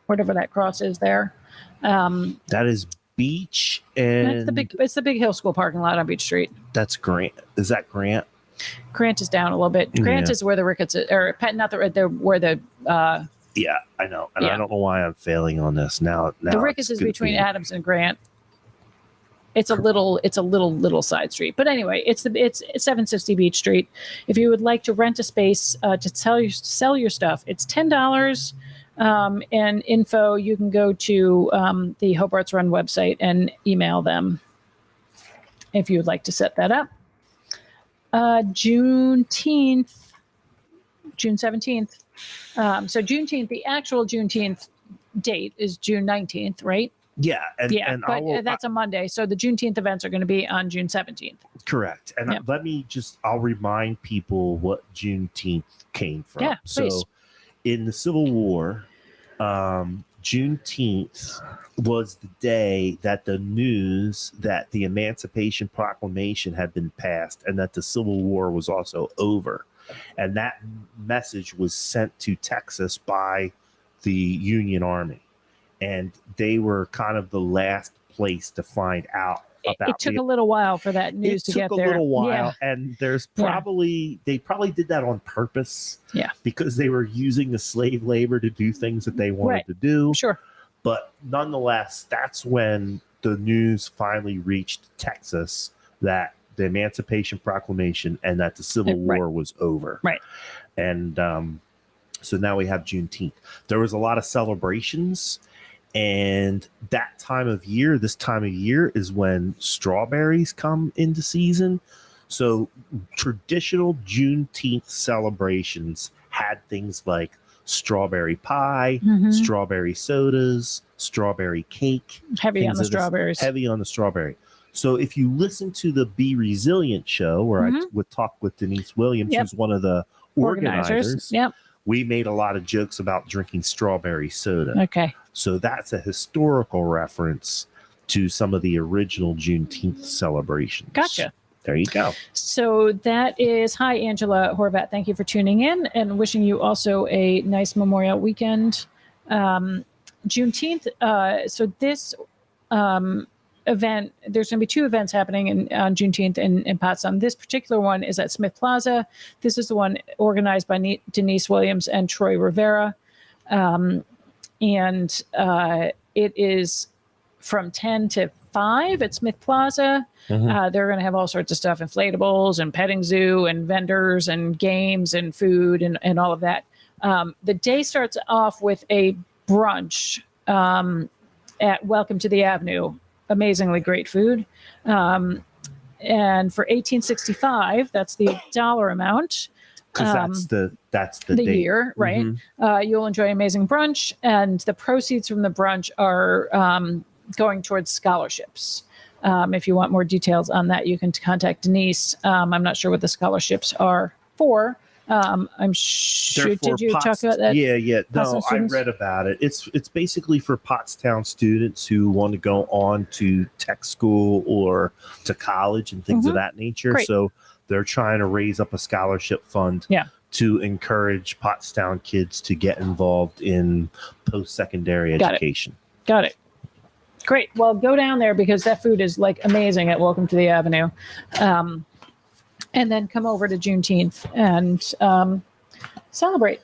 whatever that cross is there. That is Beach and it's the Big Hill School parking lot on Beach Street. That's Grant. Is that Grant? Grant is down a little bit. Grant is where the Ricketts or not the where the yeah, I know. And I don't know why I'm failing on this now. The Ricketts is between Adams and Grant. It's a little side street, but anyway, it's 760 Beach Street. If you would like to rent a space to sell your stuff, it's $10. And info, you can go to the Hobart's Run website and email them if you would like to set that up. Juneteenth, June 17th. So Juneteenth, the actual Juneteenth date is June 19th, right? Yeah. But that's a Monday. So the Juneteenth events are going to be on June 17th. Correct. And I'll remind people what Juneteenth came from. Yeah, please. So in the Civil War, Juneteenth was the day that the news that the Emancipation Proclamation had been passed and that the Civil War was also over. And that message was sent to Texas by the Union Army. And they were kind of the last place to find out about it. Took a little while for that news to get there. It took a little while. And there's they probably did that on purpose. Yeah. Because they were using the slave labor to do things that they wanted to do. Sure. But nonetheless, that's when the news finally reached Texas that the Emancipation Proclamation and that the Civil War was over. Right. And so now we have Juneteenth. There was a lot of celebrations. And this time of year is when strawberries come into season. So traditional Juneteenth celebrations had things like strawberry pie, strawberry sodas, strawberry cake. Heavy on the strawberry. So if you listen to the Be Resilient show, where I would talk with Denise Williams, who's one of the organizers, we made a lot of jokes about drinking strawberry soda. Okay. So that's a historical reference to some of the original Juneteenth celebrations. Gotcha. There you go. So that is, hi, Angela Horvat. Thank you for tuning in and wishing you also a nice Memorial weekend. Juneteenth. So this event, there's going to be two events happening on Juneteenth in Pottstown. This particular one is at Smith Plaza. This is the one organized by Denise Williams and Troy Rivera. And it is from 10 to 5 at Smith Plaza. They're going to have all sorts of stuff, inflatables and petting zoo and vendors and games and food and all of that. The day starts off with a brunch at Welcome to the Avenue. Amazingly great food. And for $18.65, that's the dollar amount. Because that's the date. Year, right? You'll enjoy amazing brunch, and the proceeds from the brunch are going towards scholarships. If you want more details on that, you can contact Denise. I'm not sure what the scholarships are for. I'm sure. Did you talk about that? Yeah. No, I read about it. It's basically for Pottstown students who want to go on to tech school or to college and things of that nature. Great. So they're trying to raise up a scholarship fund to encourage Pottstown kids to get involved in post-secondary education. Got it. Great. Well, go down there because that food is like amazing at Welcome to the Avenue. And then come over to Juneteenth and celebrate.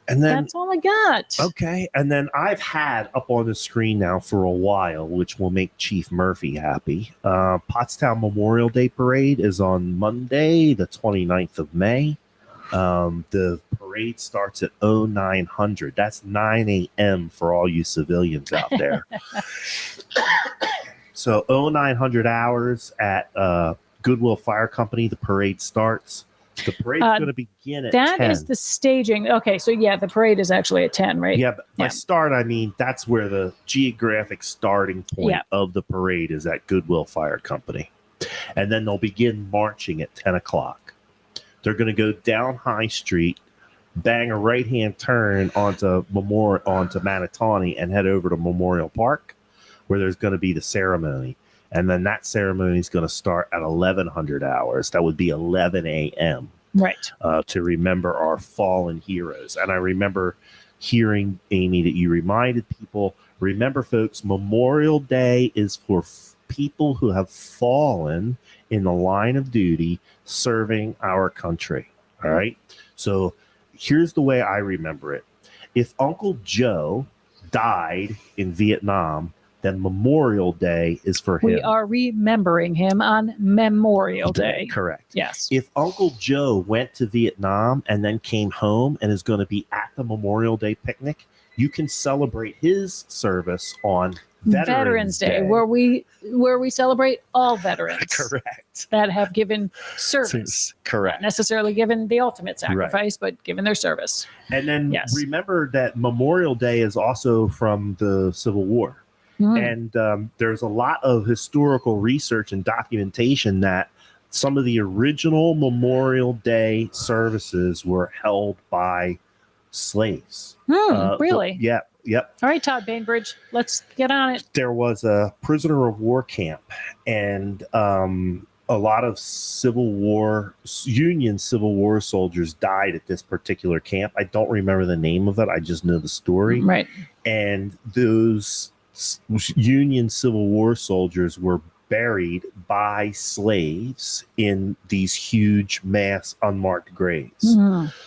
And then that's all I got. Okay. And then I've had up on the screen now for a while, which will make Chief Murphy happy. Pottstown Memorial Day Parade is on Monday, the 29th of May. The parade starts at 0900. That's 9 a.m. for all you civilians out there. So 0900 hours at Goodwill Fire Company, the parade starts. The parade's going to begin at 10. That is the staging. Okay, so yeah, the parade is actually at 10, right? Yeah, but by start, I mean, that's where the geographic starting point of the parade is at Goodwill Fire Company. And then they'll begin marching at 10 o'clock. They're going to go down High Street, bang a right-hand turn onto Manatawny and head over to Memorial Park, where there's going to be the ceremony. And then that ceremony is going to start at 1100 hours. That would be 11 a.m. Right. To remember our fallen heroes. And I remember hearing, Amy, that you reminded people, remember, folks, Memorial Day is for people who have fallen in the line of duty serving our country. All right. So here's the way I remember it. If Uncle Joe died in Vietnam, then Memorial Day is for him. We are remembering him on Memorial Day. Correct. Yes. If Uncle Joe went to Vietnam and then came home and is going to be at the Memorial Day picnic, you can celebrate his service on Veterans Day, where we celebrate all veterans. Correct. That have given service. Correct. Not necessarily given the ultimate sacrifice, but given their service. And then remember that Memorial Day is also from the Civil War. And there's a lot of historical research and documentation that some of the original Memorial Day services were held by slaves. Really? Yep. All right, Todd Bainbridge, let's get on it. There was a prisoner of war camp, and a lot of Union Civil War soldiers died at this particular camp. I don't remember the name of it. I just know the story. Right. And those Union Civil War soldiers were buried by slaves in these huge mass unmarked graves.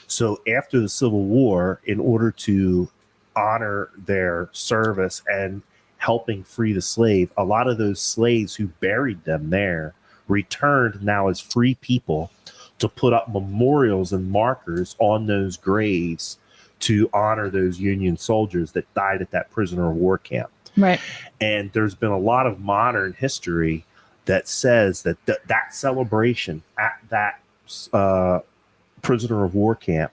So after the Civil War, in order to honor their service and helping free the slave, a lot of those slaves who buried them there returned now as free people to put up memorials and markers on those graves to honor those Union soldiers that died at that prisoner of war camp. Right. And there's been a lot of modern history that says that that celebration at that prisoner of war camp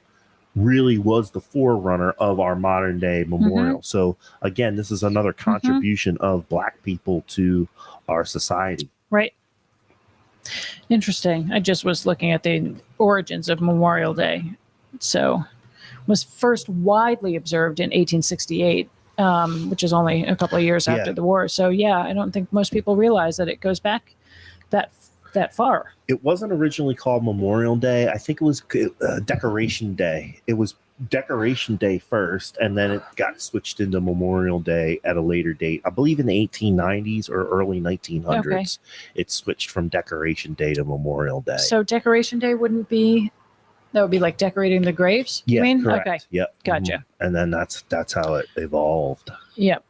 really was the forerunner of our modern day memorial. So again, this is another contribution of Black people to our society. Right. Interesting. I just was looking at the origins of Memorial Day. So was first widely observed in 1868. Which is only a couple of years after the war. So, I don't think most people realize that it goes back that far. It wasn't originally called Memorial Day. I think it was Decoration Day. It was Decoration Day first, and then it got switched into Memorial Day at a later date. I believe in the 1890s or early 1900s, it switched from Decoration Day to Memorial Day. So Decoration Day wouldn't be... That would be like decorating the graves? Yeah, you mean? correct. Okay. Yep. Gotcha. And then that's how it evolved. Yep.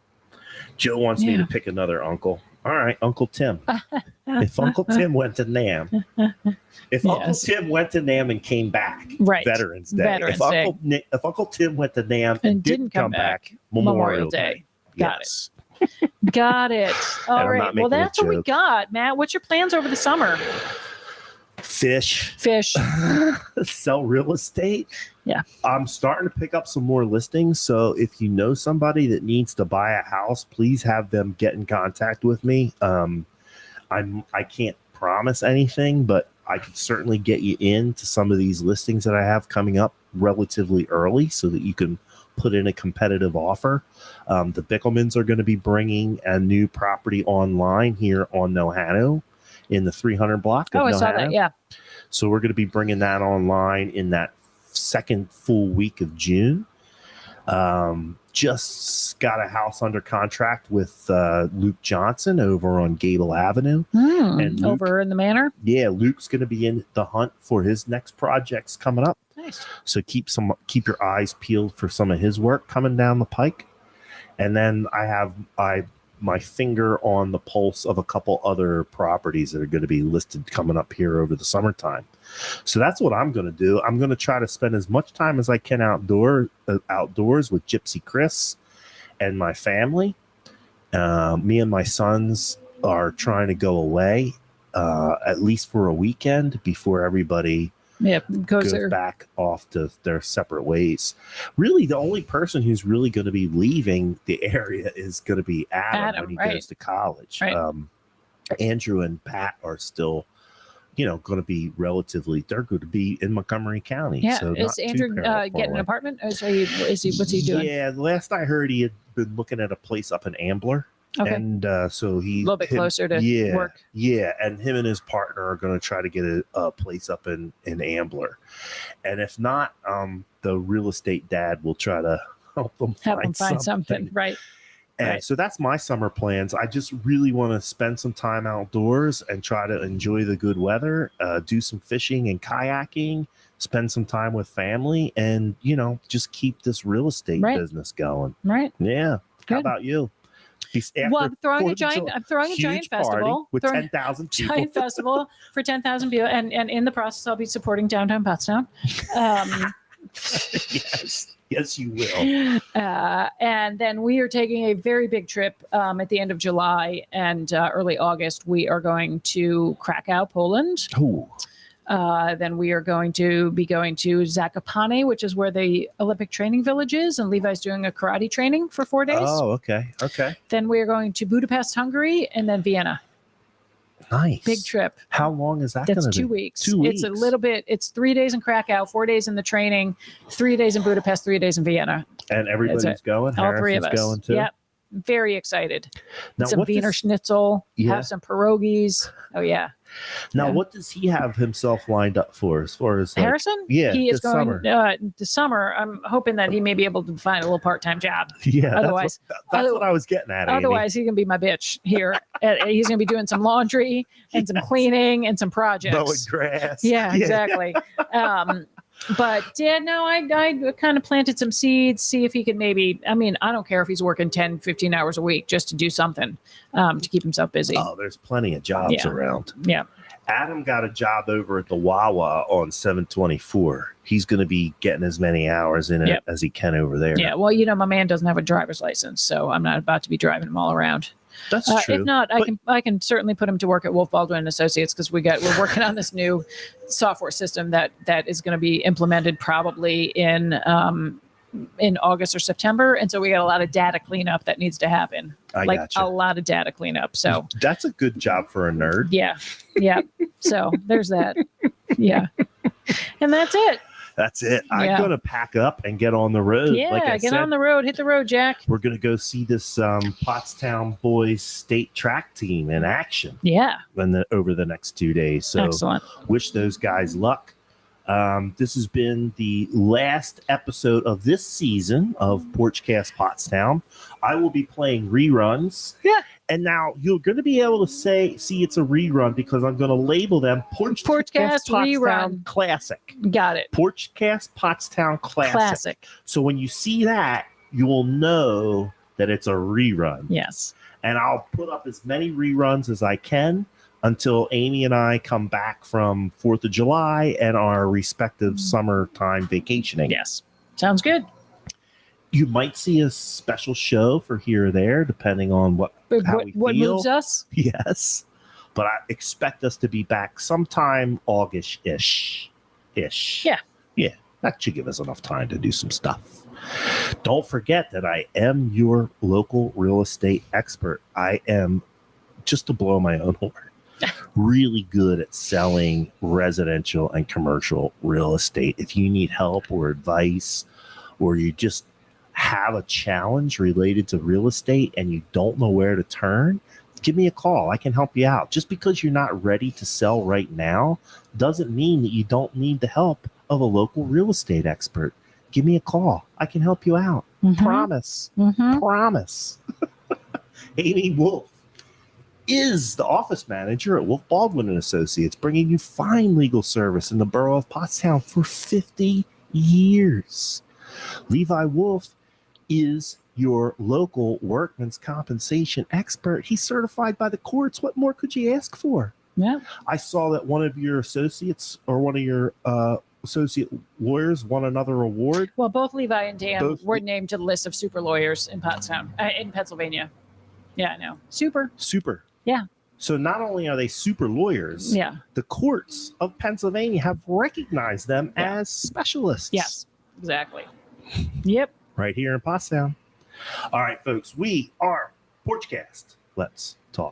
Joe wants me to pick another uncle. All right, Uncle Tim. If Uncle Tim went to NAM, Uncle Tim went to NAM and came back, Veterans Day. If Uncle Tim went to NAM and didn't come back, Memorial Day. Got it. Got it. All right. Well, that's what we got, Matt. What's your plans over the summer? Fish. Sell real estate. Yeah. I'm starting to pick up some more listings. So if you know somebody that needs to buy a house, please have them get in contact with me. I can't promise anything, but I could certainly get you into some of these listings that I have coming up relatively early so that you can put in a competitive offer. The Bickelmans are going to be bringing a new property online here on Nohano in the 300 block of I Nohano. saw that, yeah. So we're going to be bringing that online in that second full week of June. Just got a house under contract with Luke Johnson over on Gable Avenue. And Luke, over in the manor? Yeah, Luke's going to be in the hunt for his next projects coming up. Nice. Nice. So keep your eyes peeled for some of his work coming down the pike. And then I have my finger on the pulse of a couple other properties that are going to be listed coming up here over the summertime. So that's what I'm going to do. I'm going to try to spend as much time as I can outdoors with Gypsy Chris and my family. Me and my sons are trying to go away at least for a weekend before everybody goes back off to their separate ways. Really, the only person who's really going to be leaving the area is going to be Adam when he goes to college. Right. Andrew and Pat are still, going to be they're going to be in Montgomery County. Yeah. So is Andrew getting an apartment? What's he doing? Yeah. Last I heard, he had been looking at a place up in Ambler. Okay. And so he a little bit closer to work. Yeah. And him and his partner are going to try to get a place up in Ambler. And if not, the real estate dad will try to help them find something. Right. And so that's my summer plans. I just really want to spend some time outdoors and try to enjoy the good weather, do some fishing and kayaking, spend some time with family, and, just keep this real estate business going. Right. Yeah. Good. How about you? Well, I'm throwing a giant festival with 10,000 people. Giant festival for 10,000 people, and in the process, I'll be supporting downtown Pottstown. Yes, you will. And then we are taking a very big trip at the end of July and early August. We are going to Krakow, Poland. Ooh. Then we are going to be going to Zakopane, which is where the Olympic training village is, and Levi's doing a karate training for 4 days. Oh, okay. Then we are going to Budapest, Hungary, and then Vienna. Nice. Big trip. How long is that going to be? That's 2 weeks. 2 weeks. It's a little bit. It's 3 days in Krakow, 4 days in the training, 3 days in Budapest, 3 days in Vienna. And everybody's going? All three of us. Going too? Yep. Very excited. Now, some Wiener Schnitzel. Have some pierogies. Oh, yeah. Now, what does he have himself lined up for as far as Harrison? Yeah, he is going this summer. I'm hoping that he may be able to find a little part-time job. Yeah, otherwise, that's what I was getting at. Otherwise, he's gonna be my bitch here. He's gonna be doing some laundry and some cleaning and some projects. Mowing grass. Yeah, exactly. But no, I kind of planted some seeds, see if he could maybe, I don't care if he's working 10, 15 hours a week just to do something to keep himself busy. Oh, there's plenty of jobs around. Yeah. Adam got a job over at the Wawa on 724. He's going to be getting as many hours in it as he can over there. Yeah. Well, my man doesn't have a driver's license, so I'm not about to be driving him all around. That's true. If not, I can certainly put him to work at Wolf Baldwin Associates because we're working on this new software system that is going to be implemented probably in August or September, and so we got a lot of data cleanup that needs to happen. A lot of data cleanup. So that's a good job for a nerd. Yeah. So there's that. Yeah, and that's it. That's it. I'm going to pack up and get on the road. Yeah, get on the road. Hit the road, Jack. We're going to go see this Pottstown boys state track team in action. Yeah. Over the next 2 days. So excellent. Wish those guys luck. This has been the last episode of this season of Porchcast Pottstown. I will be playing reruns. Yeah. And now you're going to be able to see it's a rerun because I'm going to label them Porchcast Rerun Classic. Got it. Porchcast Pottstown Classic. So when you see that, you will know that it's a rerun. Yes. And I'll put up as many reruns as I can until Amy and I come back from 4th of July and our respective summertime vacationing. Yes. Sounds good. You might see a special show for here or there, depending on what we feel. What moves us? Yes. But I expect us to be back sometime August-ish. Yeah. That should give us enough time to do some stuff. Don't forget that I am your local real estate expert. I am, just to blow my own horn, really good at selling residential and commercial real estate. If you need help or advice, or you just have a challenge related to real estate and you don't know where to turn, give me a call. I can help you out. Just because you're not ready to sell right now doesn't mean that you don't need the help of a local real estate expert. Give me a call. I can help you out. Mm-hmm. Promise. Mm-hmm. Promise. Amy Wolf is the office manager at Wolf Baldwin and Associates, bringing you fine legal service in the borough of Pottstown for 50 years. Levi Wolf is your local workman's compensation expert. He's certified by the courts. What more could you ask for? Yeah. I saw that one of your associates or one of your associate lawyers won another award. Well, both Levi and Dan were named to the list of super lawyers in Pottstown, in Pennsylvania. Yeah, I know. Super. Yeah. So not only are they super lawyers, the courts of Pennsylvania have recognized them as specialists. Yes, exactly. Yep. Right here in Pottstown. All right, folks, we are Porchcast. Let's talk.